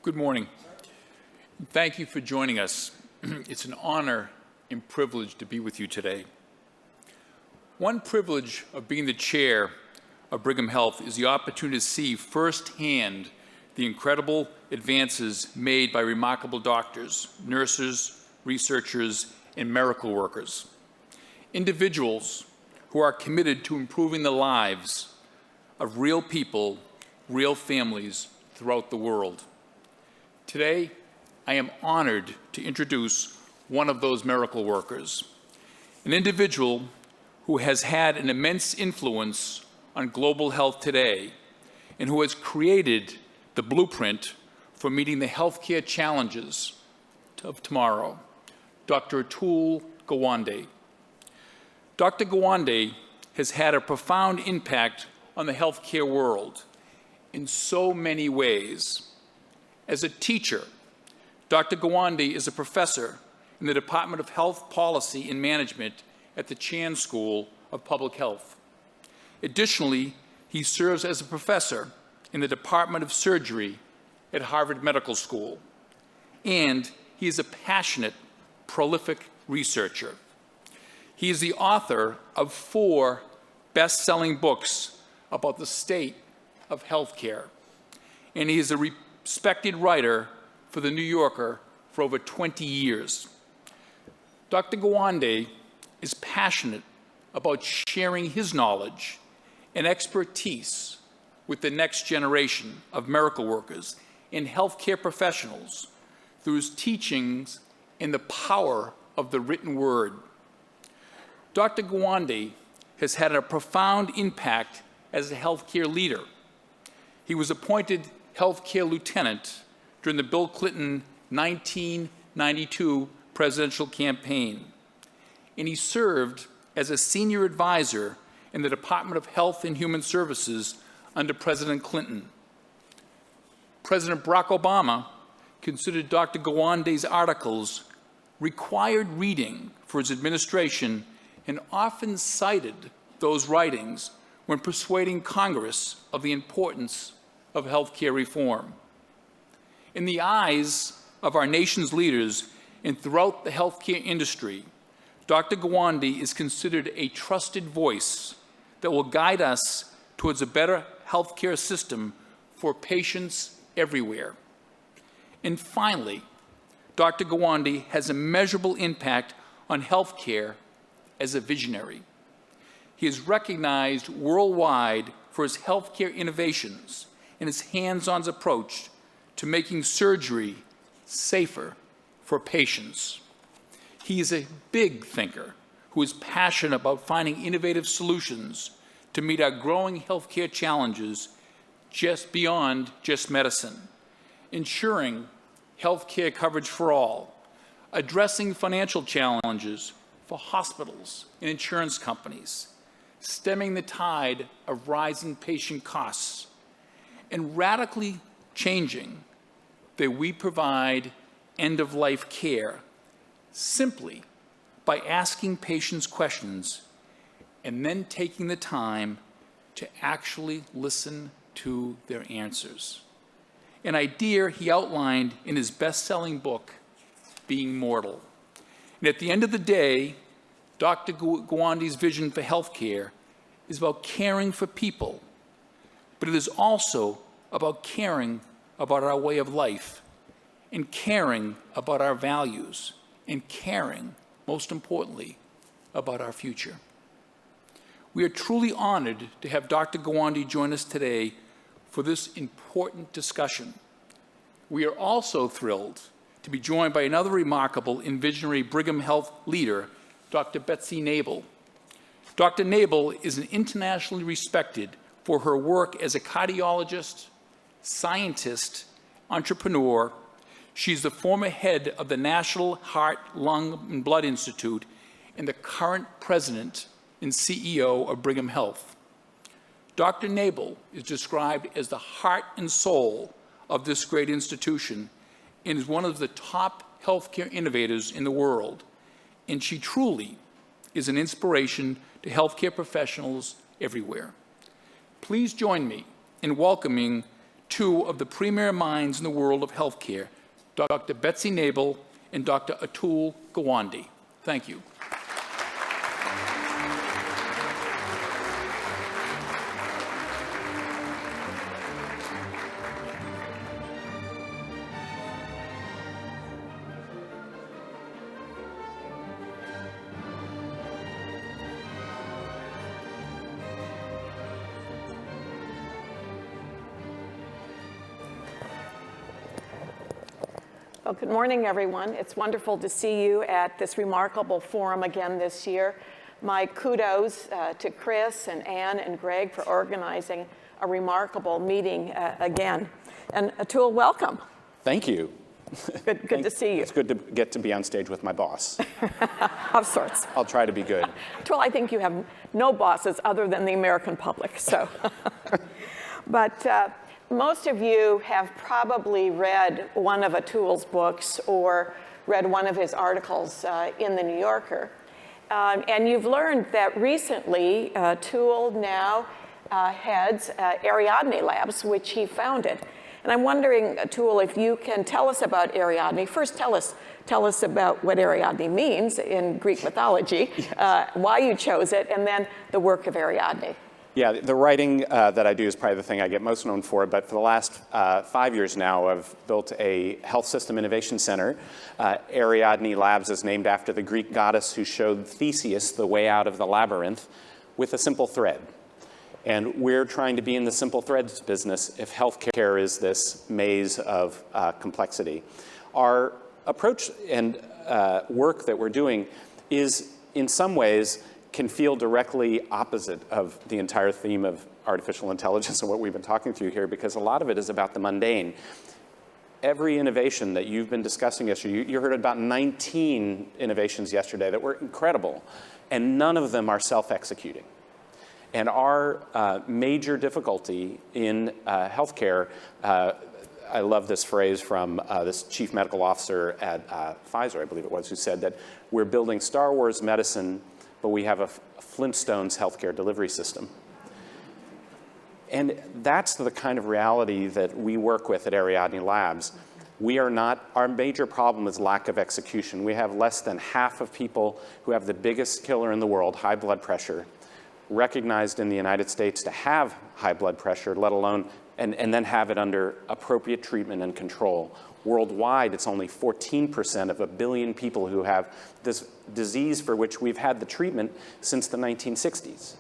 Good morning. Thank you for joining us. It's an honor and privilege to be with you today. One privilege of being the chair of Brigham Health is the opportunity to see firsthand the incredible advances made by remarkable doctors, nurses, researchers, and miracle workers. Individuals who are committed to improving the lives of real people, real families throughout the world. Today, I am honored to introduce one of those miracle workers, an individual who has had an immense influence on global health today and who has created the blueprint for meeting the healthcare challenges of tomorrow, Dr. Atul Gawande. Dr. Gawande has had a profound impact on the healthcare world in so many ways. As a teacher, Dr. Gawande is a professor in the Department of Health Policy and Management at the Chan School of Public Health. Additionally, he serves as a professor in the Department of Surgery at Harvard Medical School. And he is a passionate, prolific researcher. He is the author of 4 best-selling books about the state of healthcare. And he is a respected writer for The New Yorker for over 20 years. Dr. Gawande is passionate about sharing his knowledge and expertise with the next generation of miracle workers and healthcare professionals through his teachings and the power of the written word. Dr. Gawande has had a profound impact as a healthcare leader. He was appointed healthcare lieutenant during the Bill Clinton 1992 presidential campaign, and he served as a senior advisor in the Department of Health and Human Services under President Clinton. President Barack Obama considered Dr. Gawande's articles required reading for his administration and often cited those writings when persuading Congress of the importance of healthcare reform. In the eyes of our nation's leaders and throughout the healthcare industry, Dr. Gawande is considered a trusted voice that will guide us towards a better healthcare system for patients everywhere. And finally, Dr. Gawande has a measurable impact on healthcare as a visionary. He is recognized worldwide for his healthcare innovations and his hands-on approach to making surgery safer for patients. He is a big thinker who is passionate about finding innovative solutions to meet our growing healthcare challenges just beyond just medicine, ensuring healthcare coverage for all, addressing financial challenges for hospitals and insurance companies, stemming the tide of rising patient costs, and radically changing that we provide end-of-life care simply by asking patients questions and then taking the time to actually listen to their answers. An idea he outlined in his best-selling book, Being Mortal. And at the end of the day, Dr. Gawande's vision for healthcare is about caring for people, but it is also about caring about our way of life and caring about our values and caring, most importantly, about our future. We are truly honored to have Dr. Gawande join us today for this important discussion. We are also thrilled to be joined by another remarkable and visionary Brigham Health leader, Dr. Betsy Nabel. Dr. Nabel is an internationally respected for her work as a cardiologist, scientist, entrepreneur. She's the former head of the National Heart, Lung, and Blood Institute and the current president and CEO of Brigham Health. Dr. Nabel is described as the heart and soul of this great institution and is one of the top healthcare innovators in the world. And she truly is an inspiration to healthcare professionals everywhere. Please join me in welcoming two of the premier minds in the world of healthcare, Dr. Betsy Nabel and Dr. Atul Gawande. Thank you. Well, good morning, everyone. It's wonderful to see you at this remarkable forum again this year. My kudos to Chris and Anne and Greg for organizing a remarkable meeting again. And Atul, welcome. Thank you. Good to see you. It's good to get to be on stage with my boss. Of sorts. I'll try to be good. Atul, I think you have no bosses other than the American public, so. But most of you have probably read one of Atul's books or read one of his articles in the New Yorker. And you've learned that recently Atul now heads Ariadne Labs, which he founded. And I'm wondering, Atul, if you can tell us about Ariadne. First, tell us about what Ariadne means in Greek mythology, yes. Why you chose it, and then the work of Ariadne. Yeah, the writing that I do is probably the thing I get most known for, but for the last 5 years now, I've built a health system innovation center. Ariadne Labs is named after the Greek goddess who showed Theseus the way out of the labyrinth with a simple thread. And we're trying to be in the simple threads business if healthcare is this maze of complexity. Our approach and work that we're doing is, in some ways, can feel directly opposite of the entire theme of artificial intelligence and what we've been talking through here, because a lot of it is about the mundane. Every innovation that you've been discussing yesterday, you heard about 19 innovations yesterday that were incredible, and none of them are self-executing. And our major difficulty in healthcare, I love this phrase from this chief medical officer at Pfizer, I believe it was, who said that we're building Star Wars medicine, but we have a Flintstones healthcare delivery system. And that's the kind of reality that we work with at Ariadne Labs. We are not, our major problem is lack of execution. We have less than half of people who have the biggest killer in the world, high blood pressure, recognized in the United States to have high blood pressure, let alone, and then have it under appropriate treatment and control. Worldwide, it's only 14% of 1 billion people who have this disease for which we've had the treatment since the 1960s,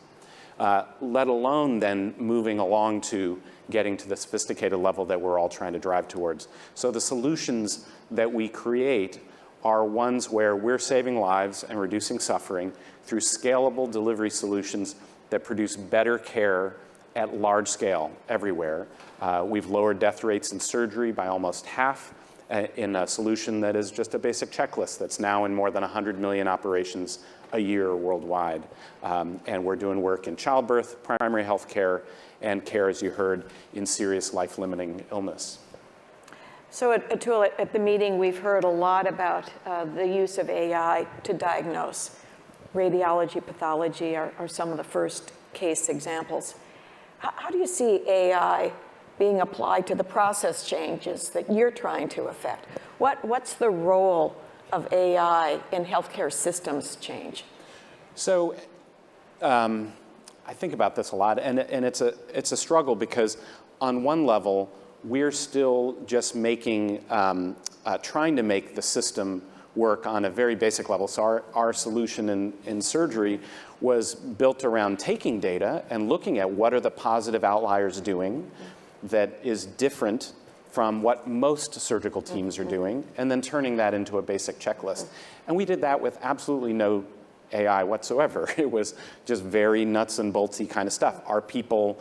let alone then moving along to getting to the sophisticated level that we're all trying to drive towards. So the solutions that we create are ones where we're saving lives and reducing suffering through scalable delivery solutions that produce better care at large scale everywhere. We've lowered death rates in surgery by almost half in a solution that is just a basic checklist that's now in more than 100 million operations a year worldwide. And we're doing work in childbirth, primary health care, and care, as you heard, in serious life-limiting illness. So Atul, at the meeting, we've heard a lot about the use of AI to diagnose. Radiology, pathology are some of the first case examples. How do you see AI being applied to the process changes that you're trying to affect? What's the role of AI in healthcare systems change? So I think about this a lot, and it's a struggle because on one level, we're still just making, trying to make the system work on a very basic level. So our solution in surgery was built around taking data and looking at what are the positive outliers doing that is different from what most surgical teams are doing, and then turning that into a basic checklist. And we did that with absolutely no AI whatsoever. It was just very nuts and boltsy kind of stuff. Are people,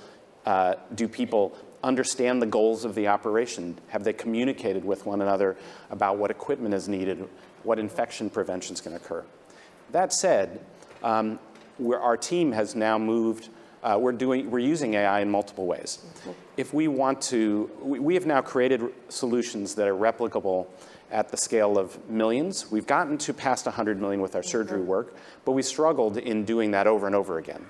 do people understand the goals of the operation? Have they communicated with one another about what equipment is needed, what infection prevention is going to occur? That said, our team has now moved, we're using AI in multiple ways. If we want to, we have now created solutions that are replicable at the scale of millions. We've gotten to past 100 million with our surgery work, but we struggled in doing that over and over again.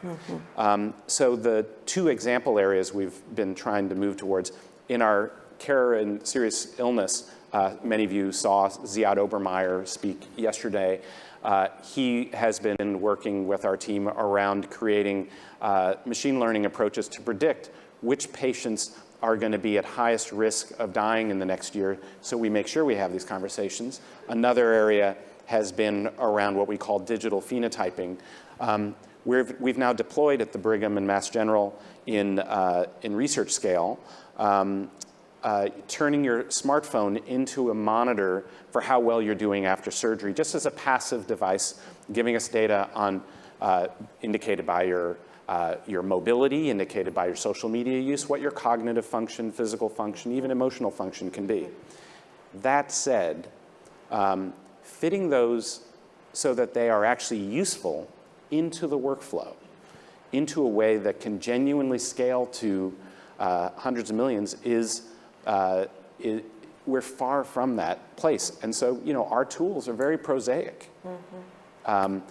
So the two example areas we've been trying to move towards in our care and serious illness, many of you saw Ziad Obermeyer speak yesterday. He has been working with our team around creating machine learning approaches to predict which patients are going to be at highest risk of dying in the next year, so we make sure we have these conversations. Another area has been around what we call digital phenotyping. We've now deployed at the Brigham and Mass General in research scale, turning your smartphone into a monitor for how well you're doing after surgery, just as a passive device, giving us data on indicated by your mobility, indicated by your social media use, what your cognitive function, physical function, even emotional function can be. That said, fitting those so that they are actually useful into the workflow, into a way that can genuinely scale to hundreds of millions we're far from that place. And so, our tools are very prosaic. A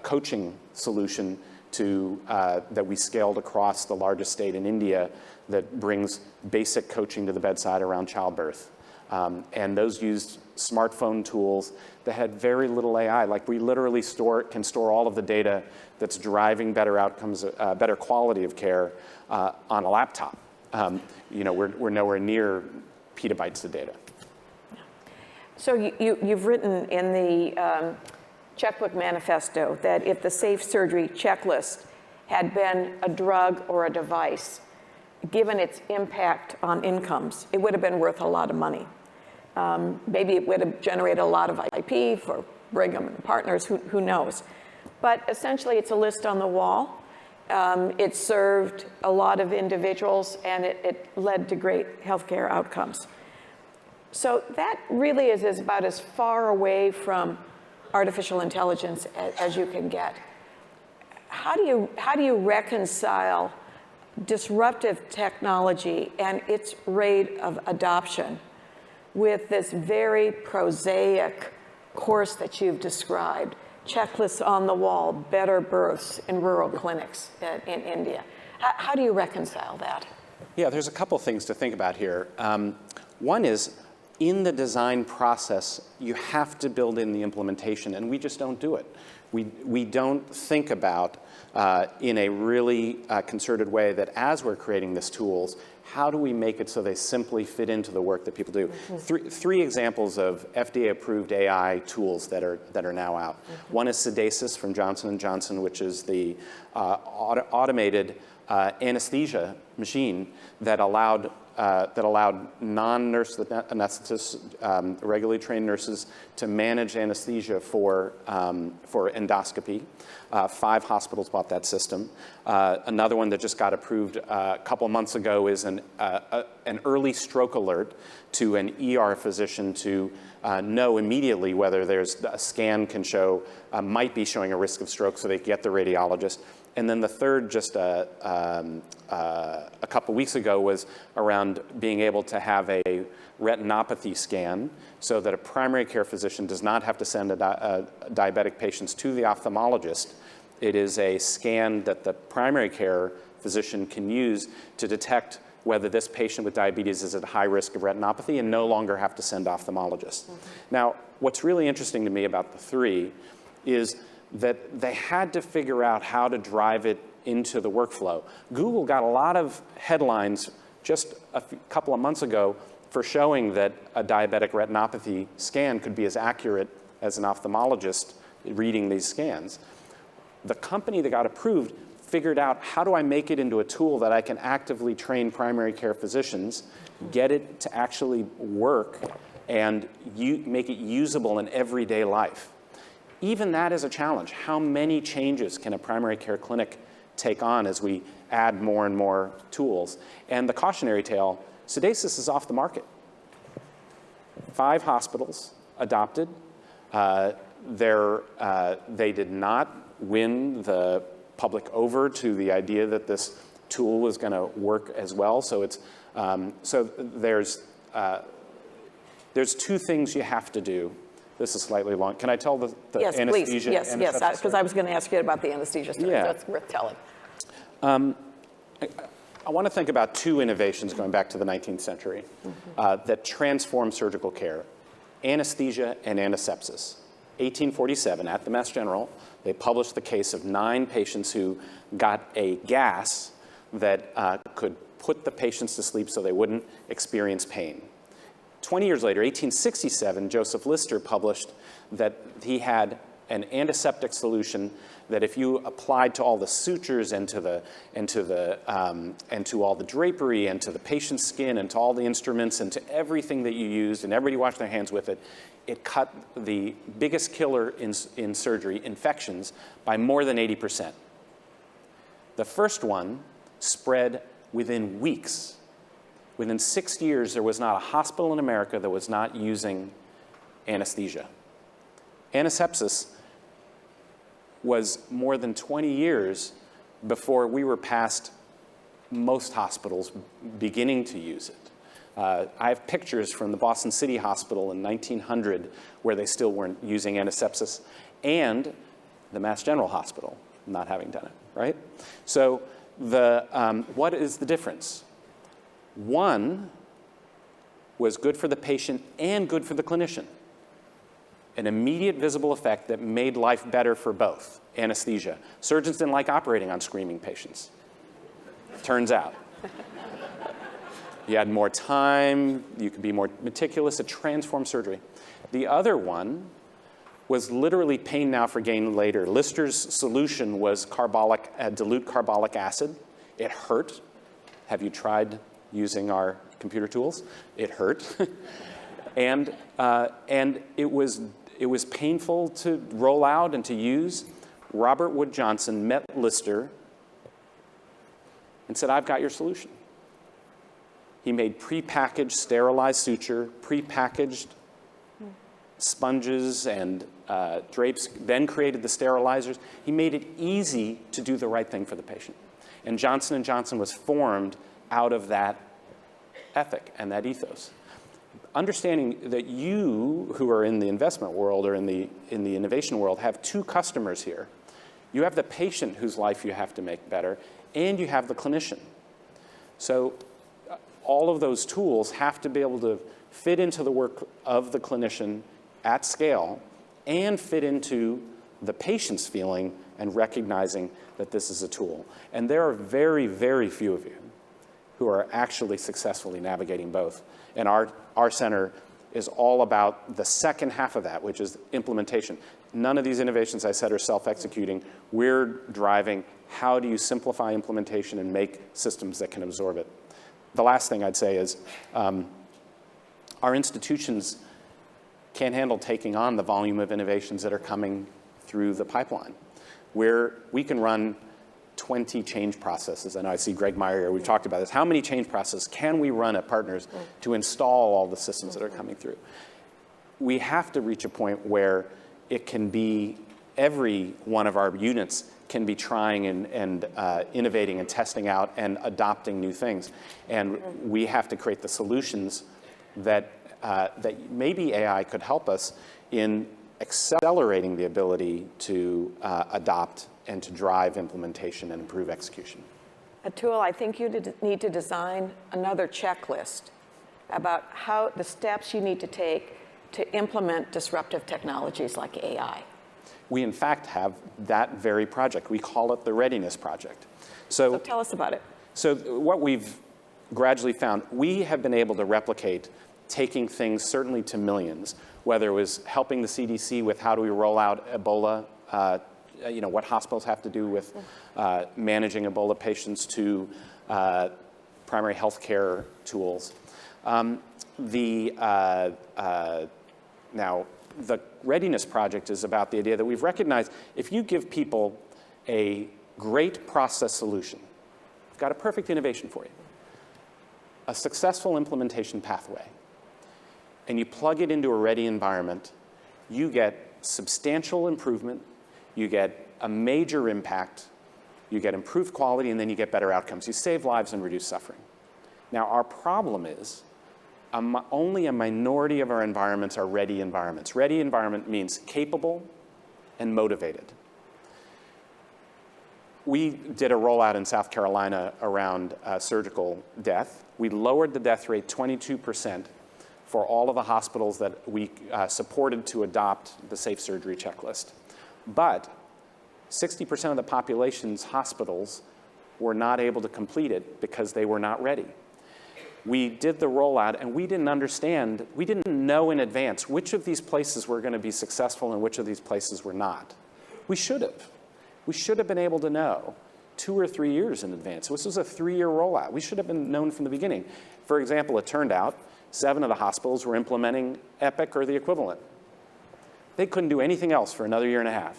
coaching solution that we scaled across the largest state in India that brings basic coaching to the bedside around childbirth. And those used smartphone tools that had very little AI. Like, we literally can store all of the data that's driving better outcomes, better quality of care on a laptop. We're nowhere near petabytes of data. So you've written in the Checkbook Manifesto that if the Safe Surgery Checklist had been a drug or a device, given its impact on incomes, it would have been worth a lot of money. Maybe it would have generated a lot of IP for Brigham and partners, who knows. But essentially, it's a list on the wall. It served a lot of individuals, and it led to great healthcare outcomes. So that really is about as far away from artificial intelligence as you can get. How do you reconcile disruptive technology and its rate of adoption with this very prosaic course that you've described? Checklists on the wall, better births in rural clinics in India. How do you reconcile that? Yeah, there's a couple things to think about here. One is, in the design process, you have to build in the implementation, and we just don't do it. We don't think about, in a really concerted way, that as we're creating these tools, how do we make it so they simply fit into the work that people do? Three examples of FDA-approved AI tools that are now out. One is Sedasis from Johnson & Johnson, which is the automated anesthesia machine that allowed non-nurse anesthetists, regularly trained nurses, to manage anesthesia for endoscopy. 5 hospitals bought that system. Another one that just got approved a couple months ago is an early stroke alert to an ER physician to know immediately whether there's a scan can show, might be showing a risk of stroke, so they get the radiologist. And then the third, just a couple weeks ago, was around being able to have a retinopathy scan so that a primary care physician does not have to send diabetic patients to the ophthalmologist. It is a scan that the primary care physician can use to detect whether this patient with diabetes is at high risk of retinopathy and no longer have to send ophthalmologists. Now, what's really interesting to me about the three is that they had to figure out how to drive it into the workflow. Google got a lot of headlines just a couple of months ago for showing that a diabetic retinopathy scan could be as accurate as an ophthalmologist reading these scans. The company that got approved figured out, how do I make it into a tool that I can actively train primary care physicians, get it to actually work, and make it usable in everyday life? Even that is a challenge. How many changes can a primary care clinic take on as we add more and more tools? And the cautionary tale, Sedasis is off the market. 5 hospitals adopted. They did not win the public over to the idea that this tool was going to work as well. So there's There's two things you have to do. This is slightly long. Can I tell the yes, anesthesia? Please. Yes, and yes, sepsis because I was going to ask you about the anesthesia story. Yeah. That's worth telling. I want to think about two innovations going back to the 19th century that transformed surgical care: anesthesia and antisepsis. 1847, at the Mass General, they published the case of 9 patients who got a gas that could put the patients to sleep so they wouldn't experience pain. 20 years later, 1867, Joseph Lister published that he had an antiseptic solution that if you applied to all the sutures and to all the drapery and to the patient's skin and to all the instruments and to everything that you used, and everybody washed their hands with it, it cut the biggest killer in surgery, infections, by more than 80%. The first one spread within weeks. Within 6 years, there was not a hospital in America that was not using anesthesia. Antisepsis was more than 20 years before we were past most hospitals beginning to use it. I have pictures from the Boston City Hospital in 1900 where they still weren't using antisepsis, and the Mass General Hospital not having done it, right? So what is the difference? One was good for the patient and good for the clinician. An immediate visible effect that made life better for both. Anesthesia. Surgeons didn't like operating on screaming patients. Turns out. You had more time, you could be more meticulous, it transformed surgery. The other one was literally pain now for gain later. Lister's solution was dilute carbolic acid. It hurt. Have you tried using our computer tools? It hurt. and it was painful to roll out and to use. Robert Wood Johnson met Lister and said, "I've got your solution." He made prepackaged sterilized suture, prepackaged sponges and drapes, then created the sterilizers. He made it easy to do the right thing for the patient. And Johnson & Johnson was formed out of that ethic and that ethos. Understanding that you, who are in the investment world or in the innovation world, have two customers here. You have the patient whose life you have to make better, and you have the clinician. So all of those tools have to be able to fit into the work of the clinician at scale and fit into the patient's feeling and recognizing that this is a tool. And there are very, very few of you who are actually successfully navigating both. And our center is all about the second half of that, which is implementation. None of these innovations I said are self-executing. We're driving how do you simplify implementation and make systems that can absorb it. The last thing I'd say is our institutions can't handle taking on the volume of innovations that are coming through the pipeline, where we can run 20 change processes. And I see Greg Meyer here. We've talked about this. How many change processes can we run at Partners to install all the systems that are coming through? We have to reach a point where it can be every one of our units can be trying and innovating and testing out and adopting new things. And we have to create the solutions that maybe AI could help us in accelerating the ability to adopt and to drive implementation and improve execution. Atul, I think you need to design another checklist about how the steps you need to take to implement disruptive technologies like AI. We, in fact, have that very project. We call it the Readiness Project. So tell us about it. So what we've gradually found, we have been able to replicate taking things certainly to millions, whether it was helping the CDC with how do we roll out Ebola, what hospitals have to do with managing Ebola patients, to primary health care tools. Now, the Readiness Project is about the idea that we've recognized if you give people a great process solution, we've got a perfect innovation for you, a successful implementation pathway, and you plug it into a ready environment, you get substantial improvement, you get a major impact, you get improved quality, and then you get better outcomes. You save lives and reduce suffering. Now, our problem is only a minority of our environments are ready environments. Ready environment means capable and motivated. We did a rollout in South Carolina around surgical death. We lowered the death rate 22% for all of the hospitals that we supported to adopt the safe surgery checklist. But 60% of the population's hospitals were not able to complete it because they were not ready. We did the rollout, and we didn't understand, we didn't know in advance which of these places were going to be successful and which of these places were not. We should have. We should have been able to know 2 or 3 years in advance. This was a 3-year rollout. We should have been known from the beginning. For example, it turned out 7 of the hospitals were implementing Epic or the equivalent. They couldn't do anything else for another 1.5 years.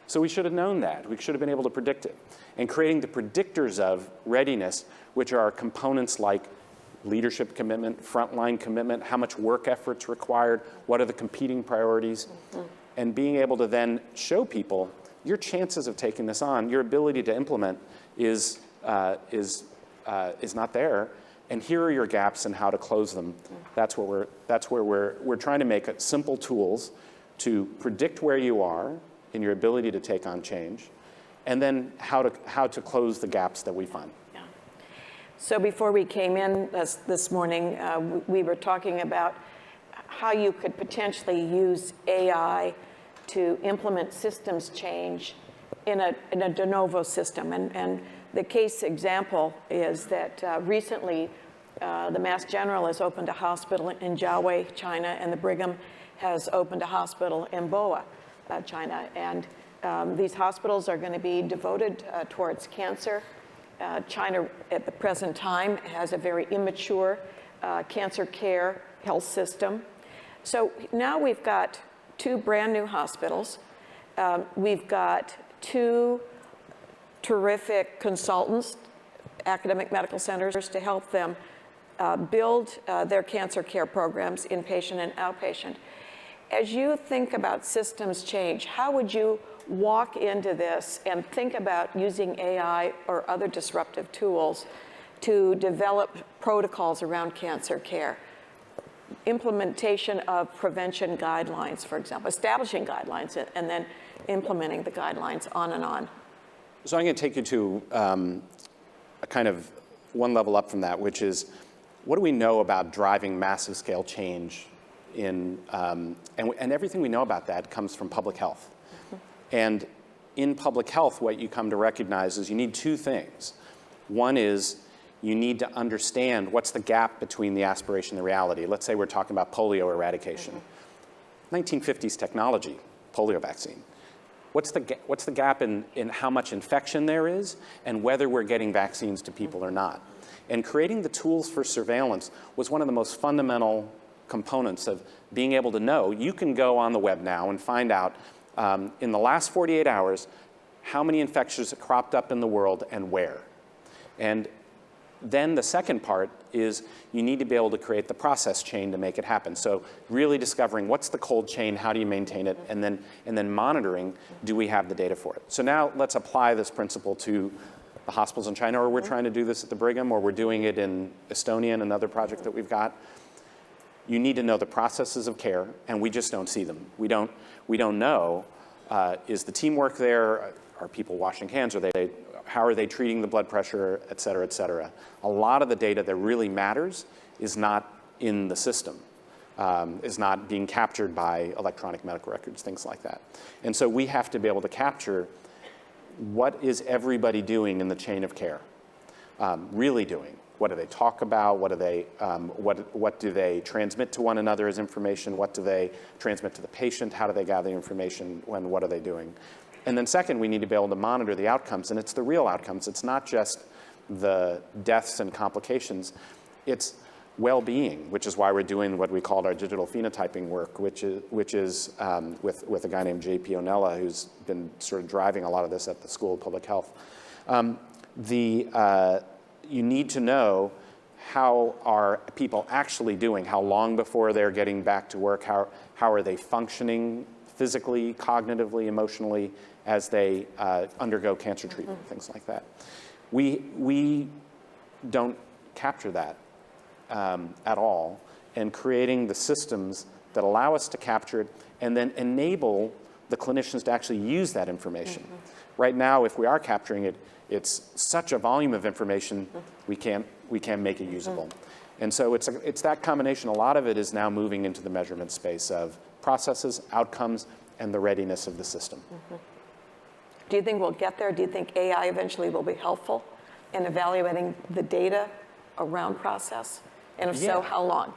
So we should have known that. We should have been able to predict it. And creating the predictors of readiness, which are components like leadership commitment, frontline commitment, how much work effort's required, what are the competing priorities, and being able to then show people your chances of taking this on, your ability to implement is not there, and here are your gaps and how to close them. That's where we're trying to make simple tools to predict where you are in your ability to take on change, and then how to close the gaps that we find. Yeah. So before we came in this morning, we were talking about how you could potentially use AI to implement systems change in a de novo system. And the case example is that recently the Mass General has opened a hospital in Jiaowei, China, and the Brigham has opened a hospital in Boa, China. And these hospitals are going to be devoted towards cancer. China at the present time has a very immature cancer care health system. So now we've got 2 brand new hospitals. We've got 2 terrific consultants, academic medical centers, to help them build their cancer care programs, inpatient and outpatient. As you think about systems change, how would you walk into this and think about using AI or other disruptive tools to develop protocols around cancer care? Implementation of prevention guidelines, for example, establishing guidelines and then implementing the guidelines on and on. So I'm going to take you to a kind of one level up from that, which is, what do we know about driving massive scale change in, and everything we know about that comes from public health. And in public health, what you come to recognize is you need 2 things. One is you need to understand what's the gap between the aspiration and the reality. Let's say we're talking about polio eradication. 1950s technology, polio vaccine. What's the gap in how much infection there is and whether we're getting vaccines to people or not? And creating the tools for surveillance was one of the most fundamental components of being able to know. You can go on the web now and find out in the last 48 hours how many infections have cropped up in the world and where. And then the second part is you need to be able to create the process chain to make it happen. So really discovering what's the cold chain, how do you maintain it, and then monitoring, do we have the data for it? So now let's apply this principle to the hospitals in China, or we're trying to do this at the Brigham, or we're doing it in Estonia, and another project that we've got. You need to know the processes of care, and we just don't see them. We don't know, is the teamwork there? Are people washing hands? How are they treating the blood pressure, et cetera, et cetera? A lot of the data that really matters is not in the system, is not being captured by electronic medical records, things like that. And so we have to be able to capture what is everybody doing in the chain of care, really doing. What do they talk about? What do they transmit to one another as information? What do they transmit to the patient? How do they gather information? And what are they doing? And then second, we need to be able to monitor the outcomes, and it's the real outcomes. It's not just the deaths and complications. It's well-being, which is why we're doing what we called our digital phenotyping work, which is with a guy named J.P. Onella, who's been sort of driving a lot of this at the School of Public Health. You need to know how are people actually doing, how long before they're getting back to work, how are they functioning physically, cognitively, emotionally, as they undergo cancer treatment, things like that. We don't capture that at all, and creating the systems that allow us to capture it and then enable the clinicians to actually use that information. Right now, if we are capturing it, it's such a volume of information, we can't make it usable. And so it's that combination. A lot of it is now moving into the measurement space of processes, outcomes, and the readiness of the system. Do you think we'll get there? Do you think AI eventually will be helpful in evaluating the data around process? And if so, how long?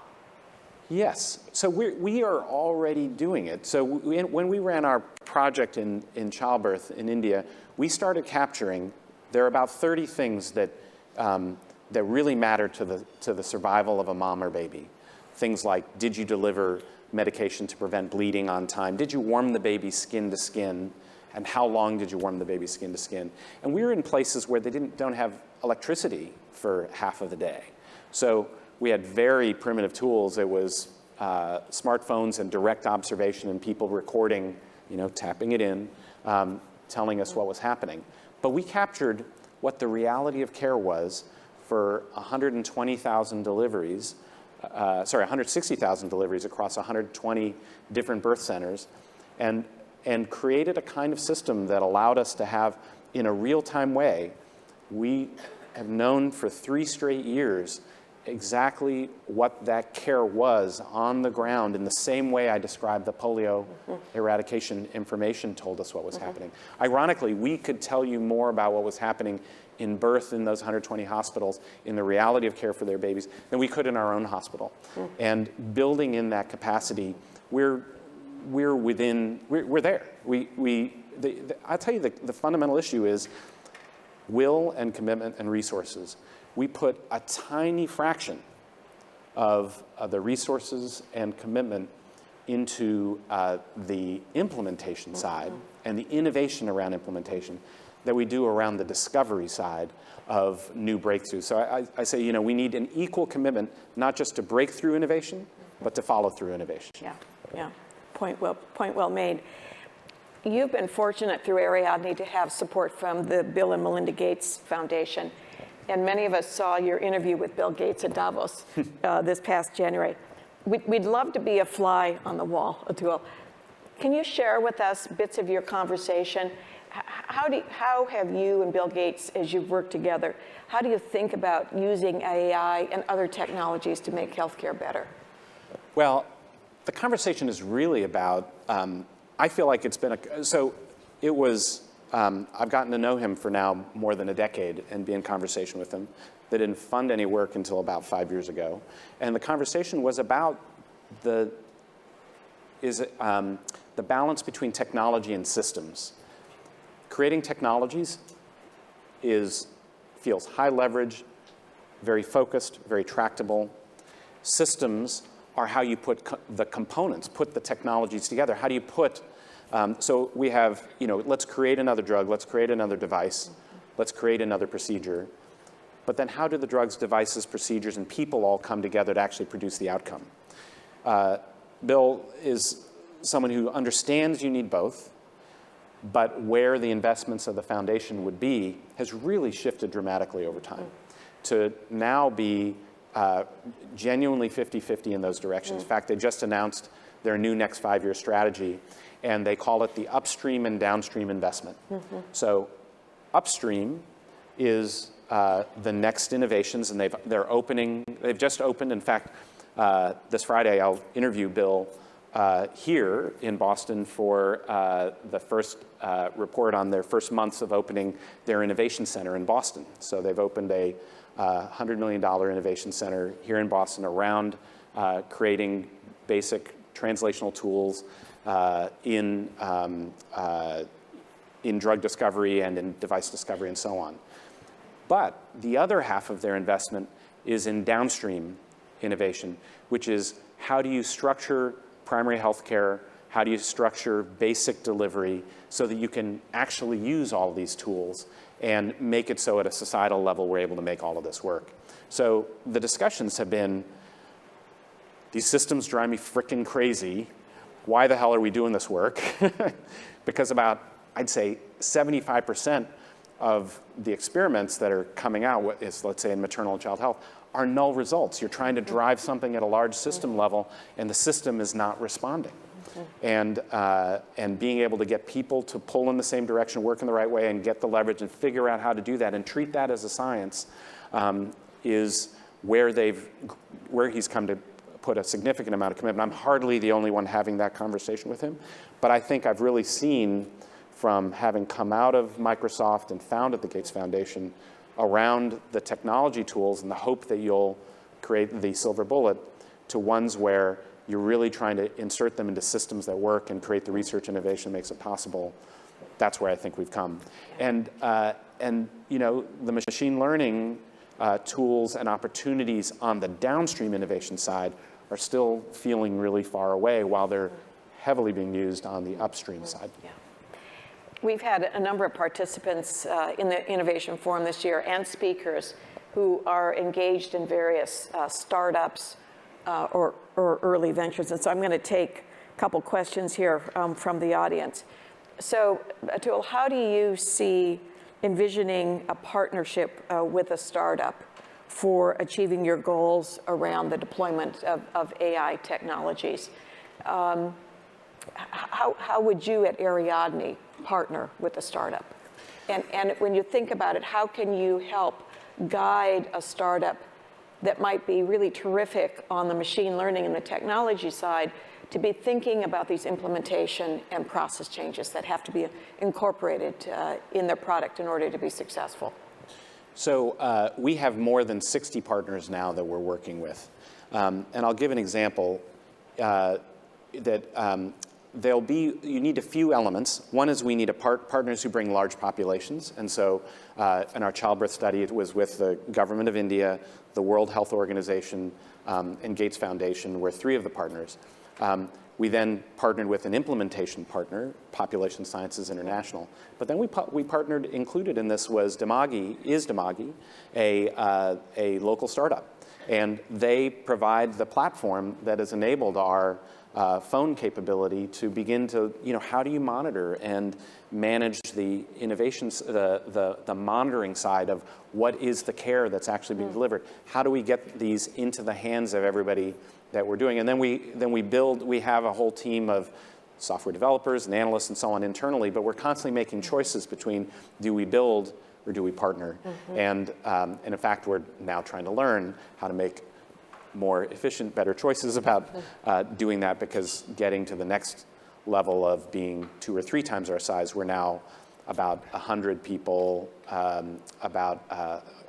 Yes. So we are already doing it. So when we ran our project in childbirth in India, we started capturing, there are about 30 things that really matter to the survival of a mom or baby. Things like, did you deliver medication to prevent bleeding on time? Did you warm the baby skin to skin? And how long did you warm the baby skin to skin? And we were in places where they don't have electricity for half of the day. So we had very primitive tools. It was smartphones and direct observation and people recording, tapping it in, telling us what was happening. But we captured what the reality of care was for 120,000 deliveries, 160,000 deliveries across 120 different birth centers, and created a kind of system that allowed us to have, in a real-time way, we have known for 3 straight years exactly what that care was on the ground in the same way I described the polio eradication information told us what was happening. Ironically, we could tell you more about what was happening in birth in those 120 hospitals, in the reality of care for their babies, than we could in our own hospital. And building in that capacity, we're there. I'll tell you the fundamental issue is will and commitment and resources. We put a tiny fraction of the resources and commitment into the implementation side and the innovation around implementation that we do around the discovery side of new breakthroughs. So I say, we need an equal commitment, not just to breakthrough innovation, but to follow through innovation. Yeah. Point well made. You've been fortunate through Ariadne to have support from the Bill and Melinda Gates Foundation. And many of us saw your interview with Bill Gates at Davos this past January. We'd love to be a fly on the wall, Atul. Can you share with us bits of your conversation? How have you and Bill Gates, as you've worked together, how do you think about using AI and other technologies to make healthcare better? Well, the conversation is really about, I feel like it's been I've gotten to know him for now more than a decade and be in conversation with him. They didn't fund any work until about 5 years ago. And the conversation was about the balance between technology and systems. Creating technologies feels high leverage, very focused, very tractable. Systems are how you put the components, put the technologies together. How do you put, so we have, let's create another drug, let's create another device, let's create another procedure. But then how do the drugs, devices, procedures, and people all come together to actually produce the outcome? Bill is someone who understands you need both, but where the investments of the foundation would be has really shifted dramatically over time to now be genuinely 50-50 in those directions. In fact, they just announced their new next 5-year strategy, and they call it the upstream and downstream investment. So upstream is the next innovations, and they've just opened. In fact, this Friday, I'll interview Bill here in Boston for the first report on their first months of opening their innovation center in Boston. So they've opened a $100 million innovation center here in Boston around creating basic translational tools in drug discovery and in device discovery and so on. But the other half of their investment is in downstream innovation, which is how do you structure primary health care, how do you structure basic delivery so that you can actually use all of these tools and make it so at a societal level we're able to make all of this work. So the discussions have been, these systems drive me frickin' crazy. Why the hell are we doing this work? Because about, I'd say, 75% of the experiments that are coming out, let's say in maternal and child health, are null results. You're trying to drive something at a large system level, and the system is not responding. And being able to get people to pull in the same direction, work in the right way, and get the leverage and figure out how to do that and treat that as a science is where he's come to put a significant amount of commitment. I'm hardly the only one having that conversation with him, but I think I've really seen, from having come out of Microsoft and founded the Gates Foundation, around the technology tools and the hope that you'll create the silver bullet, to ones where you're really trying to insert them into systems that work and create the research innovation that makes it possible. That's where I think we've come. And you know, the machine learning tools and opportunities on the downstream innovation side are still feeling really far away, while they're heavily being used on the upstream side. Yeah. We've had a number of participants in the Innovation Forum this year, and speakers who are engaged in various startups or early ventures. And so I'm going to take a couple questions here from the audience. So, Atul, how do you see envisioning a partnership with a startup for achieving your goals around the deployment of AI technologies? How would you at Ariadne partner with a startup? And when you think about it, how can you help guide a startup that might be really terrific on the machine learning and the technology side to be thinking about these implementation and process changes that have to be incorporated in their product in order to be successful? So we have more than 60 partners now that we're working with. And I'll give an example that you need a few elements. One is we need partners who bring large populations. And so in our childbirth study, it was with the government of India, the World Health Organization, and Gates Foundation were three of the partners. We then partnered with an implementation partner, Population Sciences International. But then we partnered, included in this was Dimagi, a local startup. And they provide the platform that has enabled our phone capability to begin to, you know, how do you monitor and manage the innovations, the monitoring side of what is the care that's actually being delivered? How do we get these into the hands of everybody that we're doing? And then we have a whole team of software developers and analysts and so on internally, but we're constantly making choices between, do we build or do we partner? And in fact, we're now trying to learn how to make more efficient, better choices about doing that, because getting to the next level of being 2 or 3 times our size, we're now about 100 people,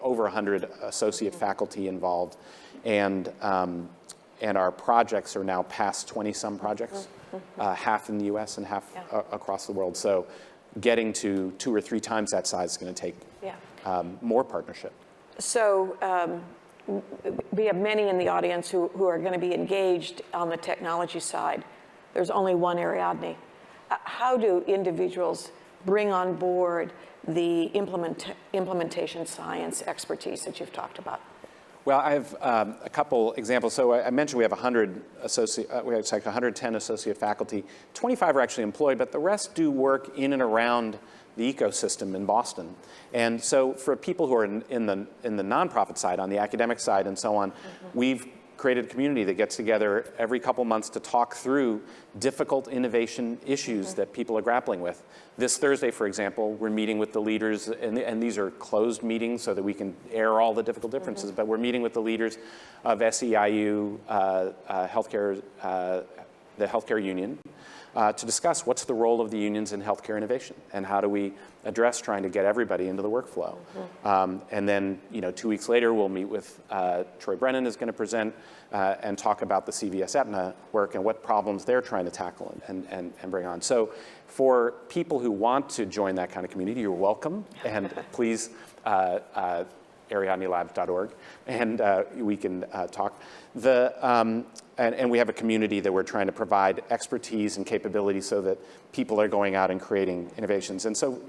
over 100 associate faculty involved, and our projects are now past 20-some projects, half in the US and half across the world. So getting to 2 or 3 times that size is going to take more partnership. So we have many in the audience who are going to be engaged on the technology side. There's only one Ariadne. How do individuals bring on board the implementation science expertise that you've talked about? Well, I have a couple examples. So I mentioned we have 110 associate faculty. 25 are actually employed, but the rest do work in and around the ecosystem in Boston. And so for people who are in the nonprofit side, on the academic side and so on, we've created a community that gets together every couple months to talk through difficult innovation issues that people are grappling with. This Thursday, for example, we're meeting with the leaders, and these are closed meetings so that we can air all the difficult differences, but we're meeting with the leaders of SEIU, the healthcare union, to discuss what's the role of the unions in healthcare innovation, and how do we address trying to get everybody into the workflow. And then, 2 weeks later, we'll meet with Troy Brennan is going to present and talk about the CVS Aetna work and what problems they're trying to tackle and bring on. So for people who want to join that kind of community, you're welcome, and please ariadnelabs.org, and we can talk. And we have a community that we're trying to provide expertise and capability so that people are going out and creating innovations. And so,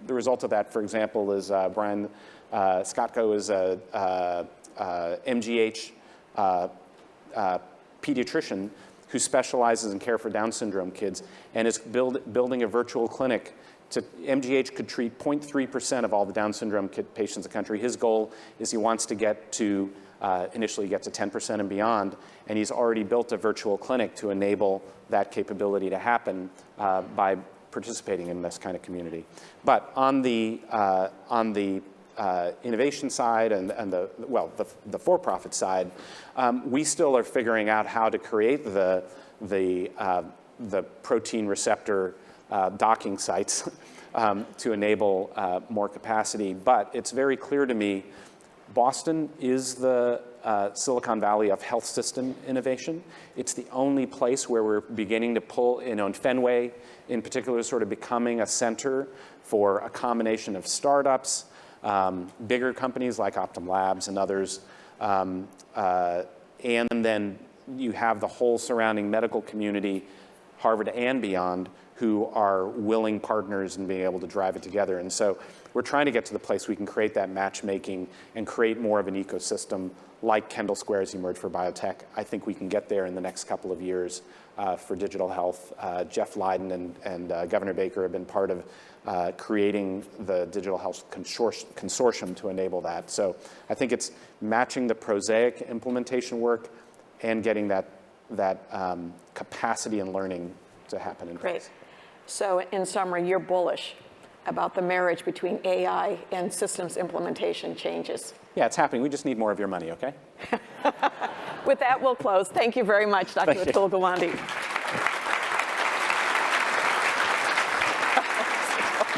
the result of that, for example, is Brian Skotko is a MGH pediatrician who specializes in care for Down syndrome kids, and is building a virtual clinic. MGH could treat 0.3% of all the Down syndrome patients in the country. His goal is he wants to get to initially get to 10% and beyond, and he's already built a virtual clinic to enable that capability to happen by participating in this kind of community. But on the innovation side and the for-profit side, we still are figuring out how to create the protein receptor docking sites to enable more capacity. But it's very clear to me, Boston is the Silicon Valley of health system innovation. It's the only place where we're beginning to pull, in Fenway in particular, sort of becoming a center for a combination of startups, bigger companies like Optum Labs and others, and then you have the whole surrounding medical community, Harvard and beyond, who are willing partners and being able to drive it together. And so we're trying to get to the place we can create that matchmaking and create more of an ecosystem like Kendall Square's emerged for biotech. I think we can get there in the next couple of years for digital health. Jeff Leiden and Governor Baker have been part of creating the Digital Health Consortium to enable that. So I think it's matching the prosaic implementation work and getting that capacity and learning to happen in place. Great. So in summary, you're bullish about the marriage between AI and systems implementation changes. Yeah, it's happening. We just need more of your money, okay? With that, we'll close. Thank you very much, Dr. Atul Gawande.